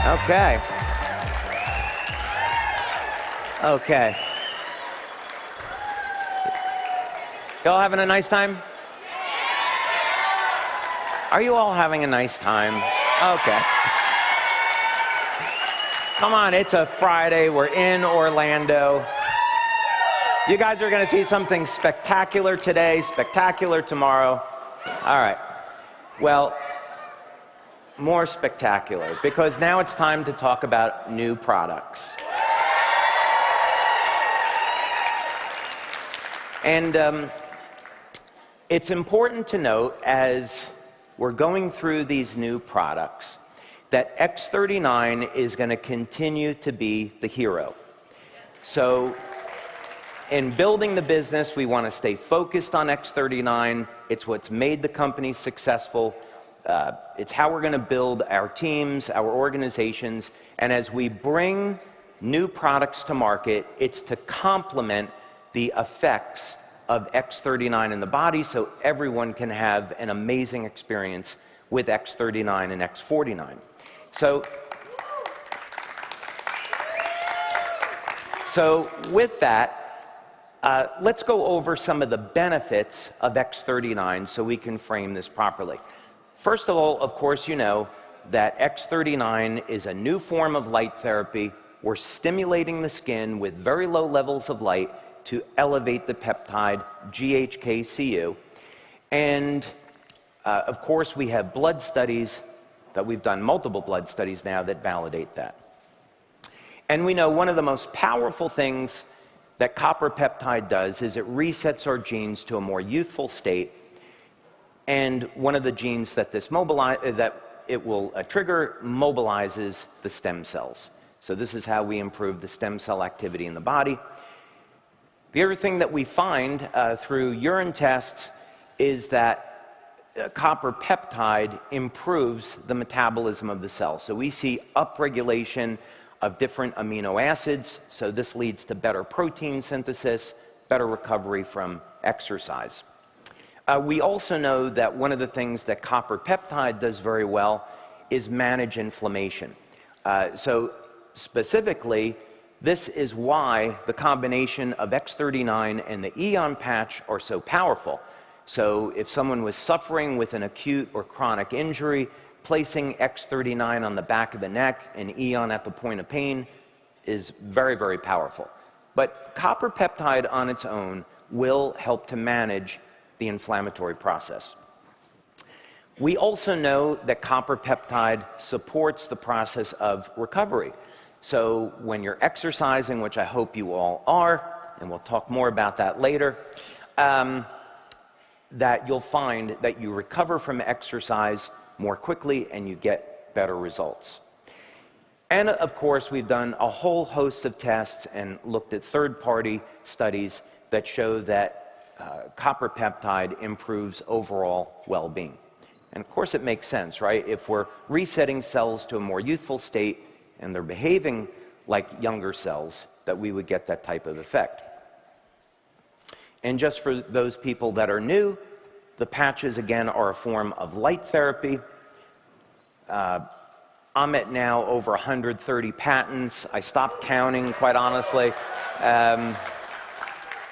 Okay. Okay. Y'all having a nice time? Are you all having a nice time? Okay. Come on, it's a Friday. We're in Orlando. You guys are going to see something spectacular today, spectacular tomorrow. All right. Well, more spectacular, because now it's time to talk about new products. And it's important to note, as we're going through these new products, that X39 is going to continue to be the hero. So in building the business, we want to stay focused on X39. It's what's made the company successful. It's how we're going to build our teams, our organizations. And as we bring new products to market, it's to complement the effects of X39 in the body, so everyone can have an amazing experience with X39 and X49. So with that, let's go over some of the benefits of X39 so we can frame this properly. First of all, of course, you know that X39 is a new form of light therapy. We're stimulating the skin with very low levels of light to elevate the peptide GHK-Cu. And of course, we have blood studies that we've done, multiple blood studies now, that validate that. And we know one of the most powerful things that copper peptide does is it resets our genes to a more youthful state. And one of the genes that it will trigger mobilizes the stem cells. So this is how we improve the stem cell activity in the body. The other thing that we find through urine tests is that copper peptide improves the metabolism of the cell. So we see upregulation of different amino acids, so this leads to better protein synthesis, better recovery from exercise. We also know that one of the things that copper peptide does very well is manage inflammation. So specifically, this is why the combination of X39 and the Eon patch are so powerful. So if someone was suffering with an acute or chronic injury, placing X39 on the back of the neck and Eon at the point of pain is very, very powerful. But copper peptide on its own will help to manage the inflammatory process. We also know that copper peptide supports the process of recovery. So when you're exercising, which I hope you all are, and we'll talk more about that later, that you'll find that you recover from exercise more quickly and you get better results. And of course, we've done a whole host of tests and looked at third-party studies that show that copper peptide improves overall well-being. And of course, it makes sense, right? If we're resetting cells to a more youthful state and they're behaving like younger cells, that we would get that type of effect. And just for those people that are new, the patches, again, are a form of light therapy. I'm at now over 130 patents. I stopped counting, quite honestly.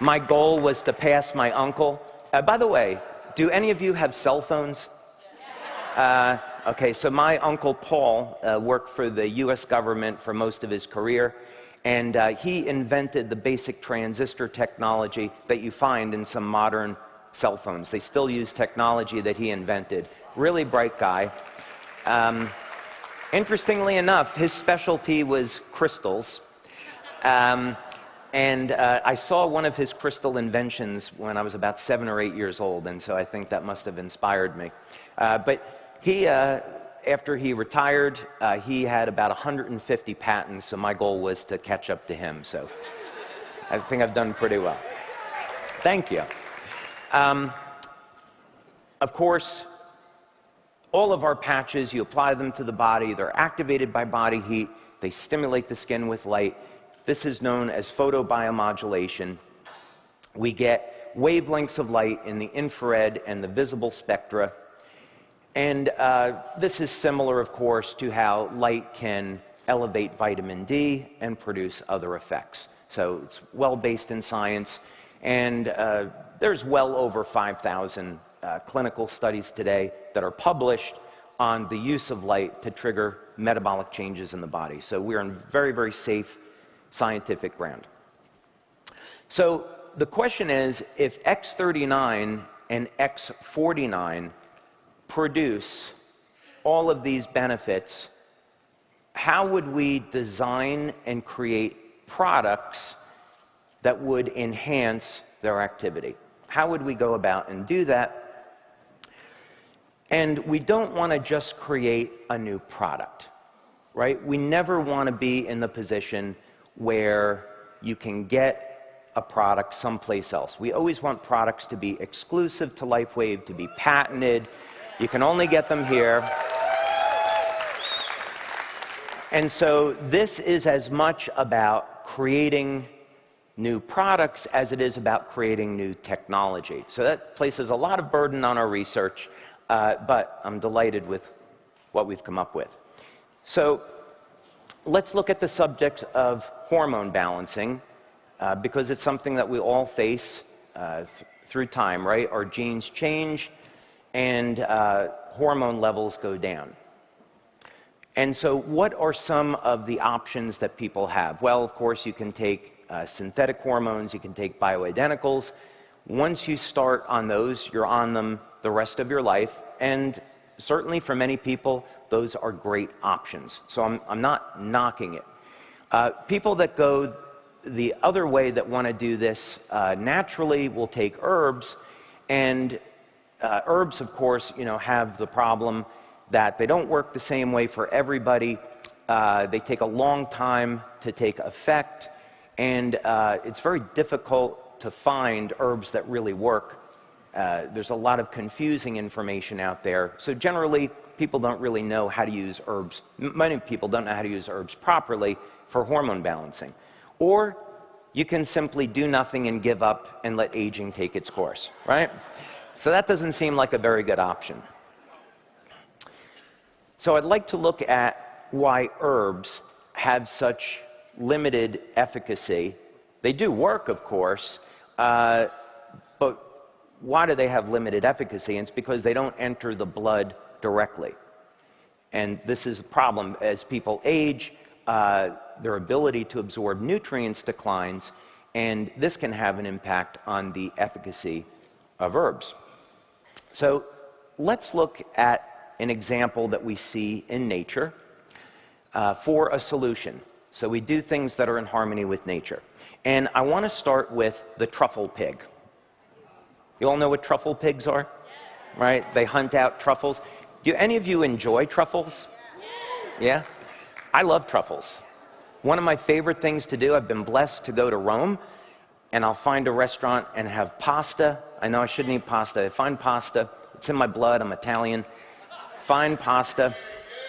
My goal was to pass my uncle. By the way, do any of you have cell phones? Okay, so my uncle Paul worked for the US government for most of his career, and he invented the basic transistor technology that you find in some modern cell phones. They still use technology that he invented. Really bright guy. Interestingly enough, his specialty was crystals. And I saw one of his crystal inventions when I was about 7 or 8 years old, and so I think that must have inspired me. But he, after he retired, he had about 150 patents, so my goal was to catch up to him. So I think I've done pretty well. Thank you. Of course, all of our patches, you apply them to the body, they're activated by body heat, they stimulate the skin with light. This is known as photobiomodulation. We get wavelengths of light in the infrared and the visible spectra. And this is similar, of course, to how light can elevate vitamin D and produce other effects. So it's well based in science, and there's well over 5,000 clinical studies today that are published on the use of light to trigger metabolic changes in the body. So we're on very, very safe scientific ground. So the question is, if X39 and X49 produce all of these benefits, how would we design and create products that would enhance their activity? How would we go about and do that? And we don't want to just create a new product, right? We never want to be in the position where you can get a product someplace else. We always want products to be exclusive to LifeWave, to be patented. You can only get them here. And so this is as much about creating new products as it is about creating new technology. So that places a lot of burden on our research, but I'm delighted with what we've come up with. So let's look at the subject of hormone balancing, because it's something that we all face through time, right? Our genes change and hormone levels go down. And so what are some of the options that people have? Well, of course, you can take synthetic hormones, you can take bioidenticals. Once you start on those, you're on them the rest of your life. And certainly for many people, those are great options. So I'm not knocking it. People that go the other way that want to do this naturally will take herbs. And herbs, of course, have the problem that they don't work the same way for everybody. They take a long time to take effect, and it's very difficult to find herbs that really work. There's a lot of confusing information out there. So generally, people don't really know how to use herbs. Many people don't know how to use herbs properly for hormone balancing. Or you can simply do nothing and give up and let aging take its course, right? So that doesn't seem like a very good option. So I'd like to look at why herbs have such limited efficacy. They do work, of course, but why do they have limited efficacy? And it's because they don't enter the blood directly. And this is a problem. As people age, their ability to absorb nutrients declines, and this can have an impact on the efficacy of herbs. So let's look at an example that we see in nature for a solution. So we do things that are in harmony with nature. And I want to start with the truffle pig. You all know what truffle pigs are? Yes. Right? They hunt out truffles. Do any of you enjoy truffles? Yes. Yeah? I love truffles. One of my favorite things to do, I've been blessed to go to Rome, and I'll find a restaurant and have pasta. I know I shouldn't eat pasta. I find pasta. It's in my blood. I'm Italian. Find pasta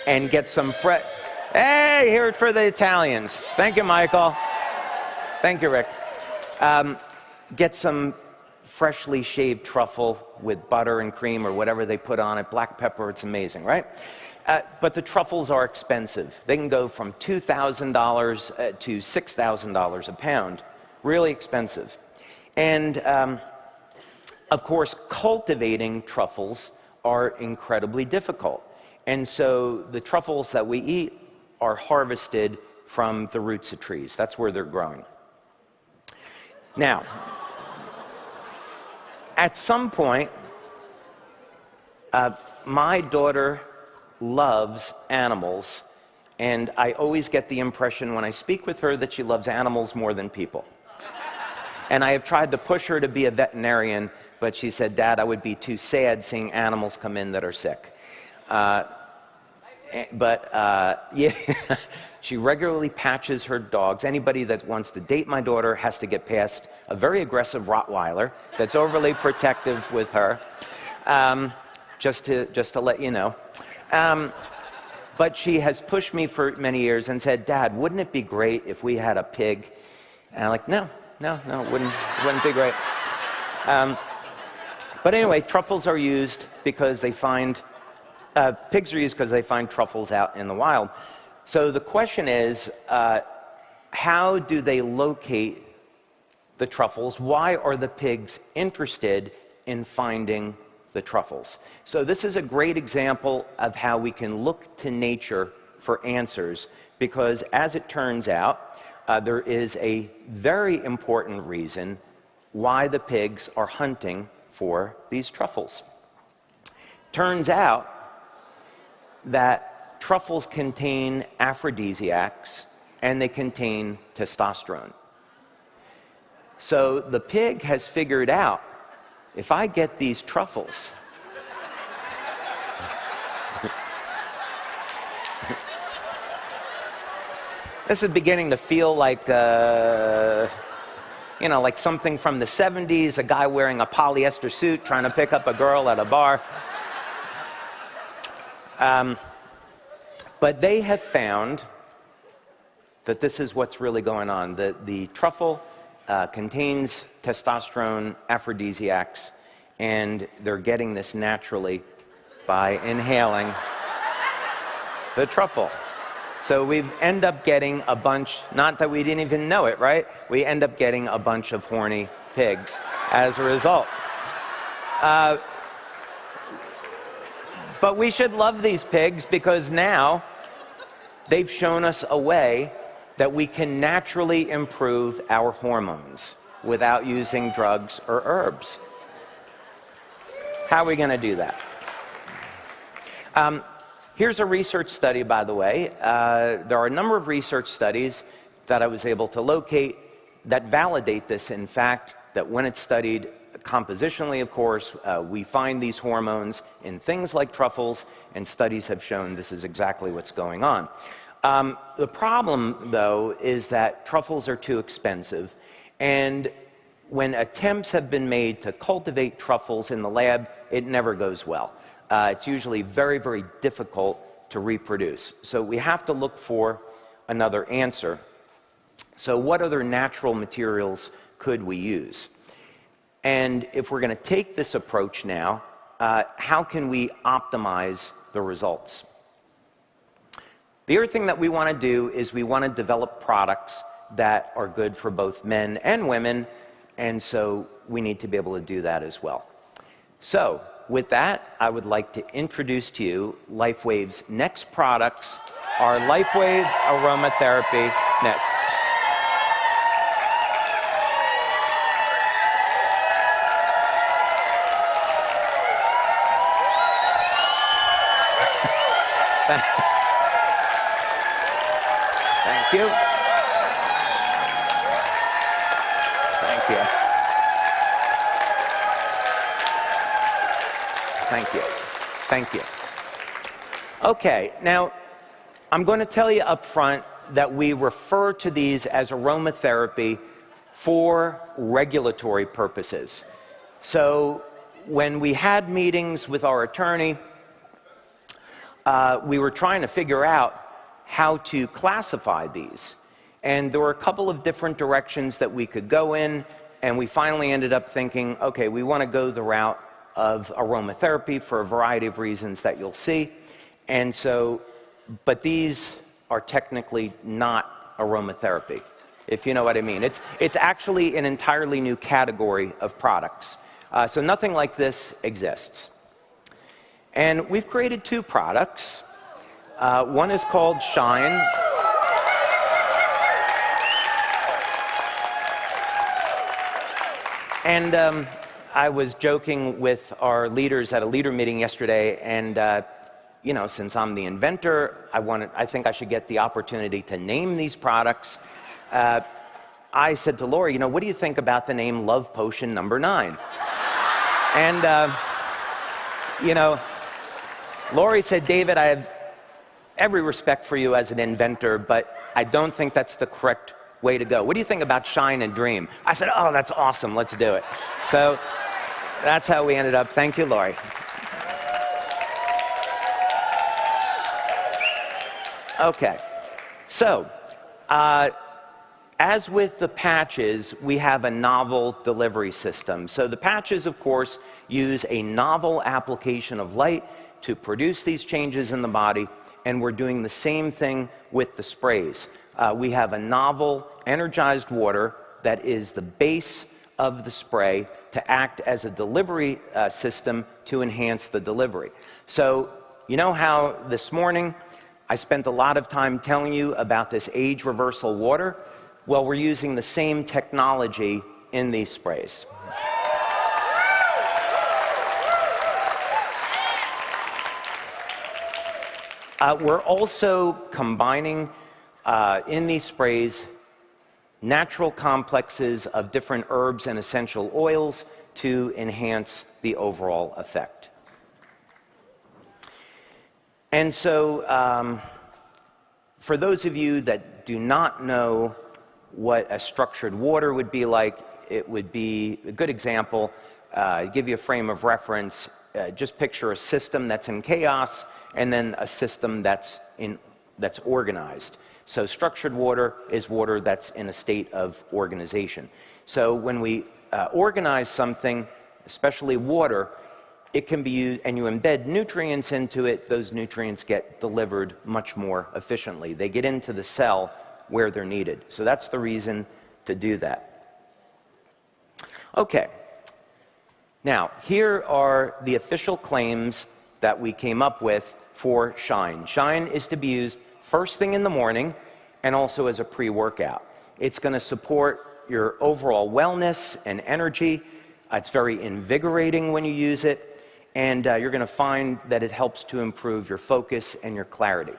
and get some fresh... Hey, hear it for the Italians. Thank you, Michael. Thank you, Rick. Get some freshly shaved truffle with butter and cream or whatever they put on it, black pepper. It's amazing, right? But the truffles are expensive. They can go from $2,000 to $6,000 a pound. Really expensive. And, of course, cultivating truffles are incredibly difficult. And so the truffles that we eat are harvested from the roots of trees. That's where they're growing. Now, at some point, my daughter loves animals, and I always get the impression when I speak with her that she loves animals more than people. And I have tried to push her to be a veterinarian, but she said, "Dad, I would be too sad seeing animals come in that are sick." Yeah, she regularly patches her dogs. Anybody that wants to date my daughter has to get past a very aggressive Rottweiler that's overly protective with her, just to let you know. But she has pushed me for many years and said, "Dad, wouldn't it be great if we had a pig?" And I'm like, no, it wouldn't be great. But anyway, truffles are used because they find Pigs are used because they find truffles out in the wild. So the question is, how do they locate the truffles? Why are the pigs interested in finding the truffles? So this is a great example of how we can look to nature for answers, because as it turns out, there is a very important reason why the pigs are hunting for these truffles. Turns out that truffles contain aphrodisiacs and they contain testosterone. So the pig has figured out, if I get these truffles, this is beginning to feel like, like something from the 70s, a guy wearing a polyester suit trying to pick up a girl at a bar. But they have found that this is what's really going on. The truffle contains testosterone, aphrodisiacs, and they're getting this naturally by inhaling the truffle. So we end up getting a bunch, not that we didn't even know it, right? We end up getting a bunch of horny pigs as a result. But we should love these pigs, because now they've shown us a way that we can naturally improve our hormones without using drugs or herbs. How are we going to do that? Here's a research study, by the way. There are a number of research studies that I was able to locate that validate this, in fact, that when it's studied compositionally, of course, we find these hormones in things like truffles, and studies have shown this is exactly what's going on. The problem, though, is that truffles are too expensive, and when attempts have been made to cultivate truffles in the lab, it never goes well. It's usually very, very difficult to reproduce. So we have to look for another answer. So what other natural materials could we use? And if we're going to take this approach now, how can we optimize the results? The other thing that we want to do is we want to develop products that are good for both men and women, and so we need to be able to do that as well. So with that, I would like to introduce to you LifeWave's next products, our LifeWave Aromatherapy Mists. Thank you. Thank you. Thank you. Thank you. Okay, now I'm going to tell you up front that we refer to these as aromatherapy for regulatory purposes. So when we had meetings with our attorney, we were trying to figure out how to classify these. And there were a couple of different directions that we could go in, and we finally ended up thinking, okay, we want to go the route of aromatherapy for a variety of reasons that you'll see. And so, but these are technically not aromatherapy, if you know what I mean. It's actually an entirely new category of products. So nothing like this exists. And we've created two products. One is called Shine. And I was joking with our leaders at a leader meeting yesterday, and since I'm the inventor, I think I should get the opportunity to name these products. I said to Lori, what do you think about the name Love Potion Number 9? And Lori said, David, I have every respect for you as an inventor, but I don't think that's the correct way to go. What do you think about Shine and Dream? I said, oh, that's awesome. Let's do it. So that's how we ended up. Thank you, Lori. Okay. So as with the patches, we have a novel delivery system. So the patches, of course, use a novel application of light to produce these changes in the body, and we're doing the same thing with the sprays. We have a novel energized water that is the base of the spray to act as a delivery system to enhance the delivery. So, you know how this morning I spent a lot of time telling you about this age reversal water? Well, we're using the same technology in these sprays. We're also combining in these sprays natural complexes of different herbs and essential oils to enhance the overall effect. And so, for those of you that do not know what a structured water would be like, it would be a good example, give you a frame of reference. Just picture a system that's in chaos and then a system that's organized. So structured water is water that's in a state of organization. So when we organize something, especially water, it can be used, and you embed nutrients into it, those nutrients get delivered much more efficiently. They get into the cell where they're needed. So that's the reason to do that. Okay. Now, here are the official claims that we came up with for Shine. Shine is to be used first thing in the morning and also as a pre-workout. It's going to support your overall wellness and energy. It's very invigorating when you use it. And you're going to find that it helps to improve your focus and your clarity.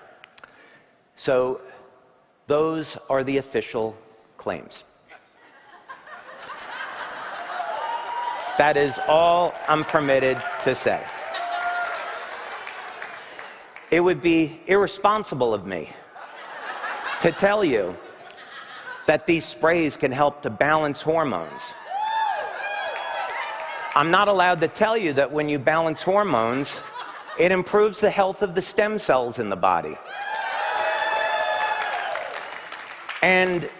So those are the official claims. That is all I'm permitted to say. It would be irresponsible of me to tell you that these sprays can help to balance hormones. I'm not allowed to tell you that when you balance hormones, it improves the health of the stem cells in the body. And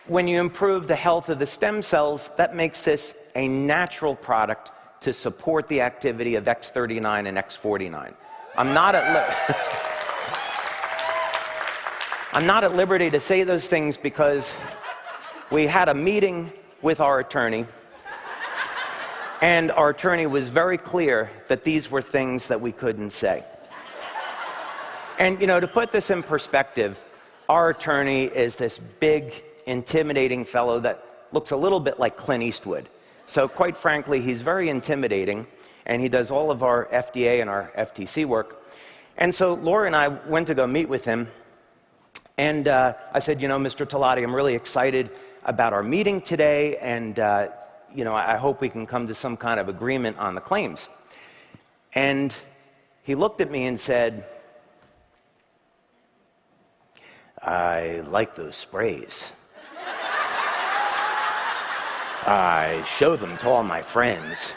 when you improve the health of the stem cells, that makes this a natural product to support the activity of X39 and X49. I'm not at liberty to say those things because we had a meeting with our attorney, and our attorney was very clear that these were things that we couldn't say. And, you know, to put this in perspective, our attorney is this big, intimidating fellow that looks a little bit like Clint Eastwood. So quite frankly, he's very intimidating, and he does all of our FDA and our FTC work. And so Laura and I went to go meet with him, and I said, you know, Mr. Talati, I'm really excited about our meeting today, and you know, I hope we can come to some kind of agreement on the claims. And he looked at me and said, I like those sprays. I show them to all my friends.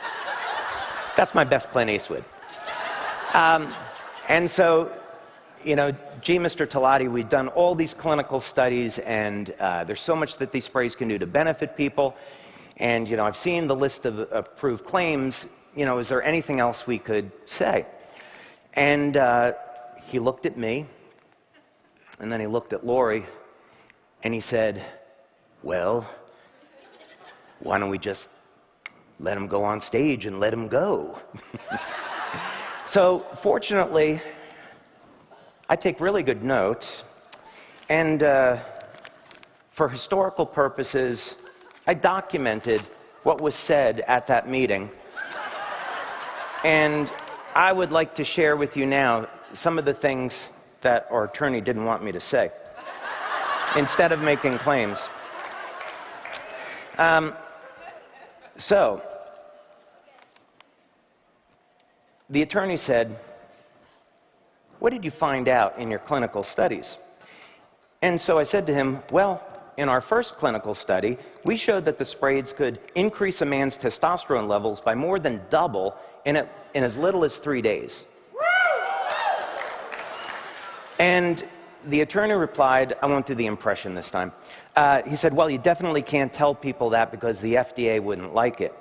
That's my best Clint Eastwood. And so, you know, gee, Mr. Talati, we've done all these clinical studies, and there's so much that these sprays can do to benefit people. And, you know, I've seen the list of approved claims. You know, is there anything else we could say? And he looked at me, and then he looked at Lori, and he said, well, why don't we just let him go on stage and let him go? So, fortunately, I take really good notes, and for historical purposes, I documented what was said at that meeting, and I would like to share with you now some of the things that our attorney didn't want me to say, instead of making claims. So, the attorney said, what did you find out in your clinical studies? And so I said to him, well, in our first clinical study, we showed that the sprays could increase a man's testosterone levels by more than double in as little as 3 days. And the attorney replied, I won't do the impression this time. He said, well, you definitely can't tell people that because the FDA wouldn't like it.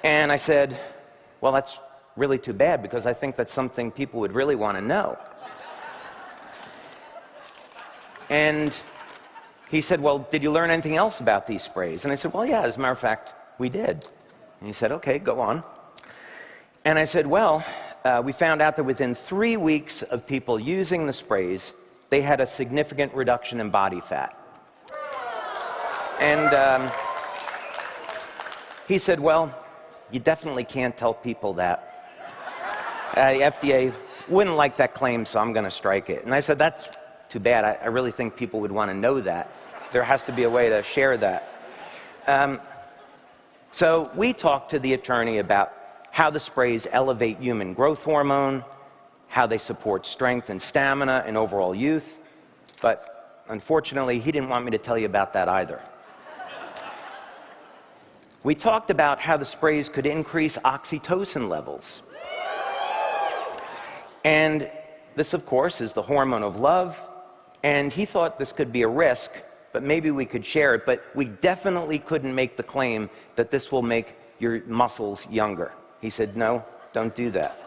And I said, well, that's really too bad, because I think that's something people would really want to know. And he said, well, did you learn anything else about these sprays? And I said, well, yeah, as a matter of fact, we did. And he said, okay, go on. And I said, well, we found out that within 3 weeks of people using the sprays, they had a significant reduction in body fat. And he said, well, you definitely can't tell people that. The FDA wouldn't like that claim, so I'm going to strike it. And I said, that's too bad. I really think people would want to know that. There has to be a way to share that. So we talked to the attorney about how the sprays elevate human growth hormone, how they support strength and stamina and overall youth. But unfortunately, he didn't want me to tell you about that either. We talked about how the sprays could increase oxytocin levels. And this, of course, is the hormone of love. And he thought this could be a risk, but maybe we could share it. But we definitely couldn't make the claim that this will make your muscles younger. He said, no, don't do that.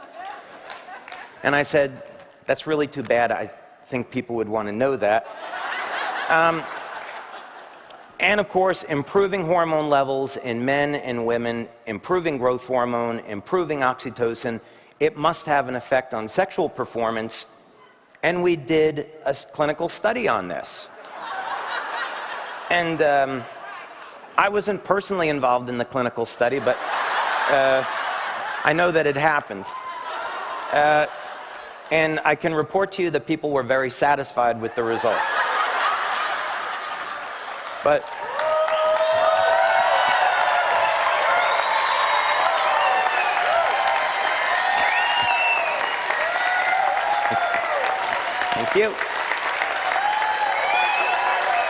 And I said, that's really too bad. I think people would want to know that. And of course, improving hormone levels in men and women, improving growth hormone, improving oxytocin, it must have an effect on sexual performance. And we did a clinical study on this. And I wasn't personally involved in the clinical study, but I know that it happened. And I can report to you that people were very satisfied with the results. But thank you.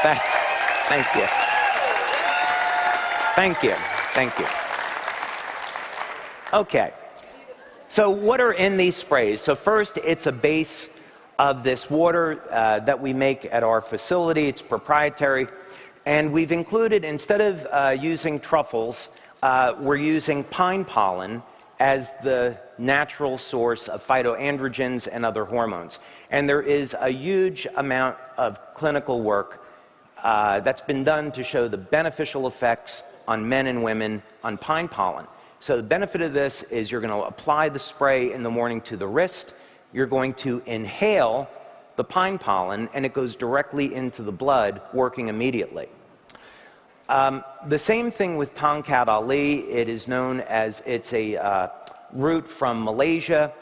Thank you. Thank you. Thank you. Okay. So what are in these sprays? So first, it's a base of this water that we make at our facility. It's proprietary. And we've included, instead of using truffles, we're using pine pollen as the natural source of phytoandrogens and other hormones. And there is a huge amount of clinical work that's been done to show the beneficial effects on men and women on pine pollen. So the benefit of this is you're going to apply the spray in the morning to the wrist. You're going to inhale the pine pollen, and it goes directly into the blood, working immediately. The same thing with Tongkat Ali. It is known as, it's a root from Malaysia,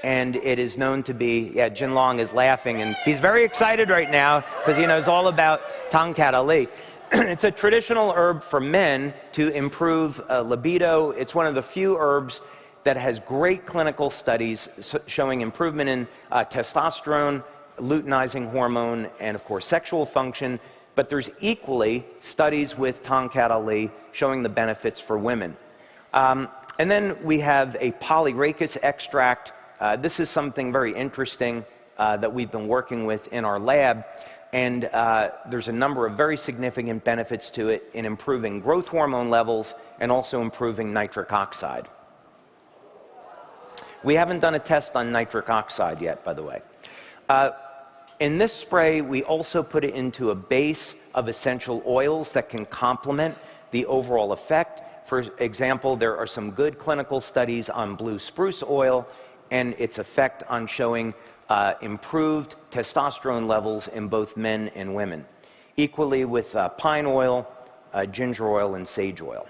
and it is known to be, yeah, Jin Long is laughing, and he's very excited right now because he knows all about Tongkat Ali. It's a traditional herb for men to improve libido. It's one of the few herbs that has great clinical studies showing improvement in testosterone, luteinizing hormone, and of course sexual function. But there's equally studies with Tongkat Ali showing the benefits for women. And then we have a polyrachis extract. This is something very interesting that we've been working with in our lab. And there's a number of very significant benefits to it in improving growth hormone levels and also improving nitric oxide. We haven't done a test on nitric oxide yet, by the way. In this spray, we also put it into a base of essential oils that can complement the overall effect. For example, there are some good clinical studies on blue spruce oil and its effect on showing improved testosterone levels in both men and women. Equally with pine oil, ginger oil, and sage oil.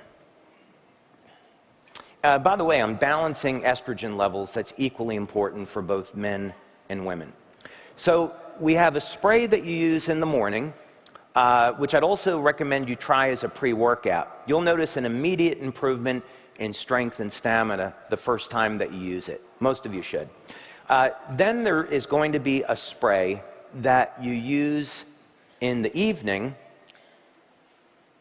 By the way, I'm balancing estrogen levels. That's equally important for both men and women. So we have a spray that you use in the morning, which I'd also recommend you try as a pre-workout. You'll notice an immediate improvement in strength and stamina the first time that you use it. Most of you should. Then there is going to be a spray that you use in the evening.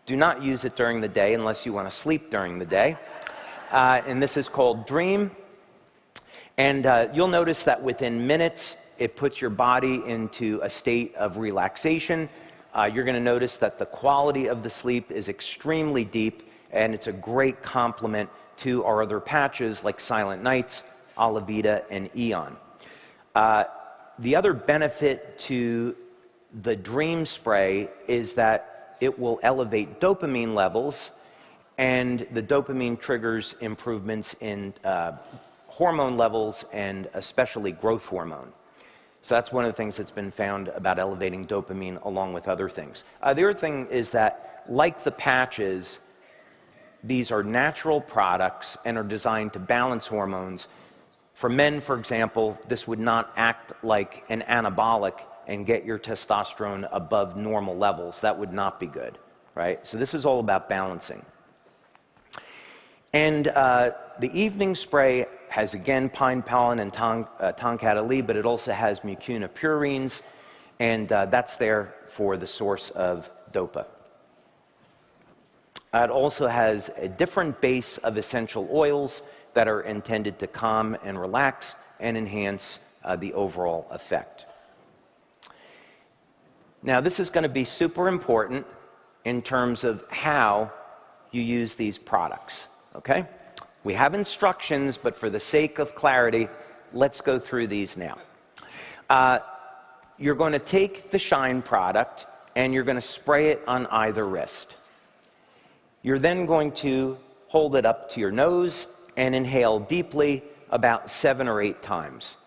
Do not use it during the day unless you want to sleep during the day. And this is called Dream. And you'll notice that within minutes, it puts your body into a state of relaxation. You're going to notice that the quality of the sleep is extremely deep, and it's a great complement to our other patches like Silent Nights, Alavita, and Eon. The other benefit to the Dream spray is that it will elevate dopamine levels, and the dopamine triggers improvements in hormone levels, and especially growth hormone. So that's one of the things that's been found about elevating dopamine along with other things. The other thing is that, like the patches, these are natural products and are designed to balance hormones. For men, for example, this would not act like an anabolic and get your testosterone above normal levels. That would not be good, right? So this is all about balancing. And the evening spray has, again, pine pollen and tonkat ali, but it also has mucuna purines, and that's there for the source of dopa. It also has a different base of essential oils that are intended to calm and relax and enhance the overall effect. Now, this is going to be super important in terms of how you use these products, okay? We have instructions, but for the sake of clarity, let's go through these now. You're going to take the Shine product and you're going to spray it on either wrist. You're then going to hold it up to your nose and inhale deeply about 7 or 8 times.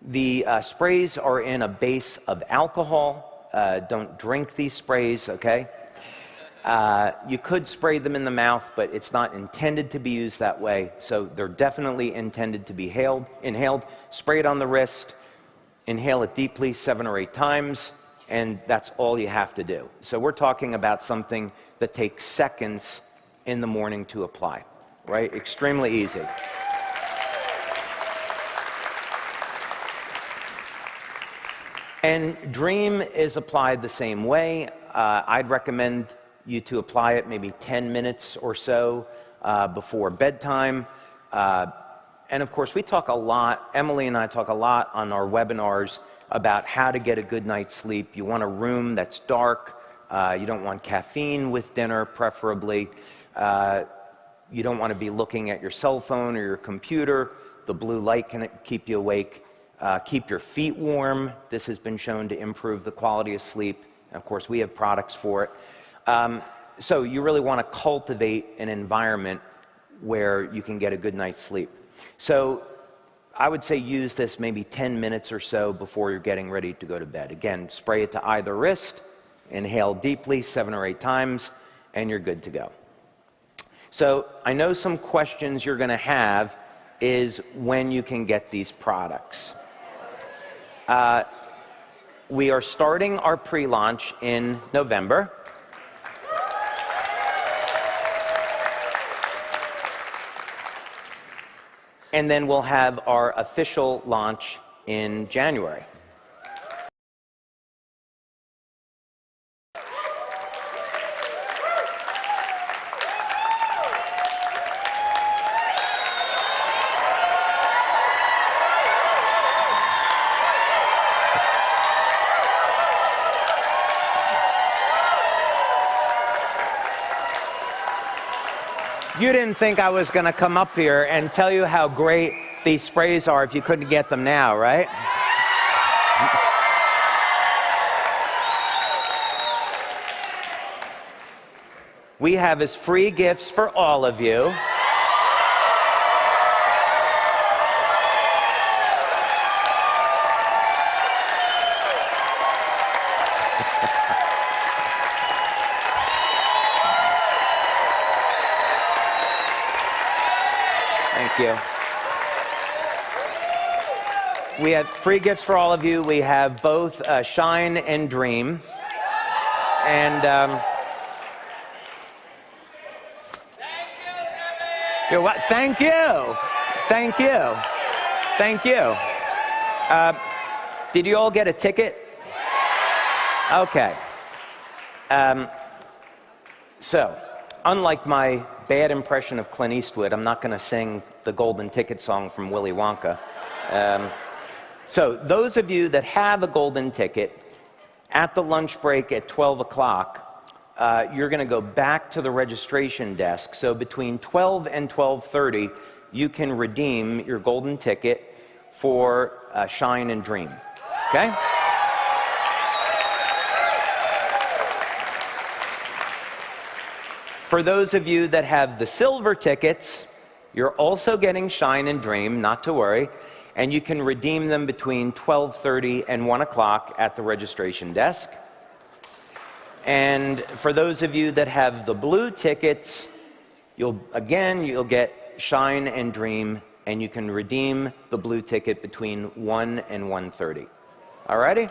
The sprays are in a base of alcohol. Don't drink these sprays, okay? You could spray them in the mouth, but it's not intended to be used that way, so they're definitely intended to be inhaled. Spray it on the wrist, inhale it deeply 7 or 8 times, and that's all you have to do. So we're talking about something that takes seconds in the morning to apply, right? Extremely easy. And Dream is applied the same way. I'd recommend you to apply it maybe 10 minutes or so before bedtime. And of course, we talk a lot, Emily and I talk a lot on our webinars about how to get a good night's sleep. You want a room that's dark. You don't want caffeine with dinner, preferably. You don't want to be looking at your cell phone or your computer. The blue light can keep you awake. Keep your feet warm. This has been shown to improve the quality of sleep. And of course, we have products for it. So you really want to cultivate an environment where you can get a good night's sleep. So I would say use this maybe 10 minutes or so before you're getting ready to go to bed. Again, spray it to either wrist, inhale deeply 7 or 8 times, and you're good to go. So I know some questions you're going to have is when you can get these products. We are starting our pre-launch in November. And then we'll have our official launch in January. You didn't think I was going to come up here and tell you how great these sprays are if you couldn't get them now, right? We have as free gifts for all of you. Thank you. We have free gifts for all of you. We have both Shine and Dream. And thank you. Thank you. Thank you. Did you all get a ticket? Okay. So, unlike my bad impression of Clint Eastwood, I'm not going to sing the Golden Ticket song from Willy Wonka. So those of you that have a golden ticket, at the lunch break at 12 o'clock, you're going to go back to the registration desk. So between 12 and 12:30, you can redeem your golden ticket for Shine and Dream. Okay? For those of you that have the silver tickets, you're also getting Shine and Dream, not to worry, and you can redeem them between 12:30 and 1 o'clock at the registration desk. And for those of you that have the blue tickets, you'll get Shine and Dream, and you can redeem the blue ticket between 1 and 1:30. All righty?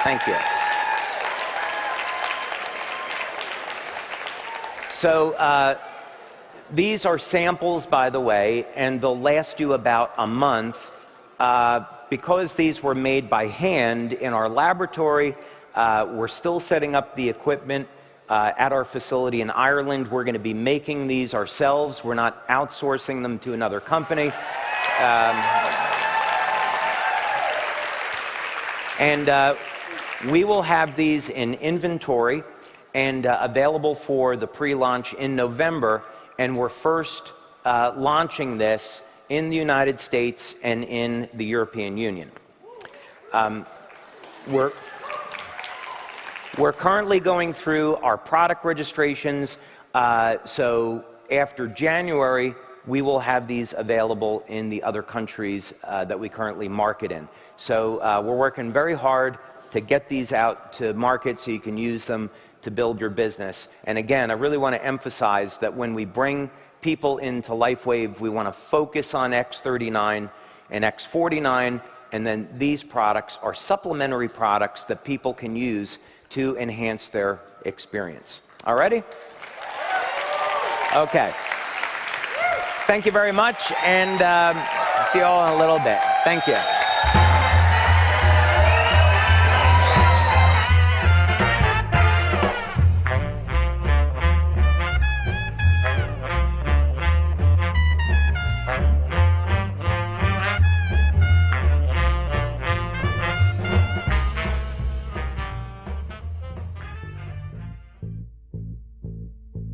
Thank you. So these are samples, by the way, and they'll last you about a month. Because these were made by hand in our laboratory, we're still setting up the equipment at our facility in Ireland. We're going to be making these ourselves. We're not outsourcing them to another company. We will have these in inventory and available for the pre-launch in November, and we're first launching this in the United States and in the European Union. We're currently going through our product registrations, so after January, we will have these available in the other countries that we currently market in. So we're working very hard to get these out to market so you can use them to build your business. And again, I really want to emphasize that when we bring people into LifeWave, we want to focus on X39 and X49, and then these products are supplementary products that people can use to enhance their experience. All righty? Okay. Thank you very much, and see you all in a little bit. Thank you.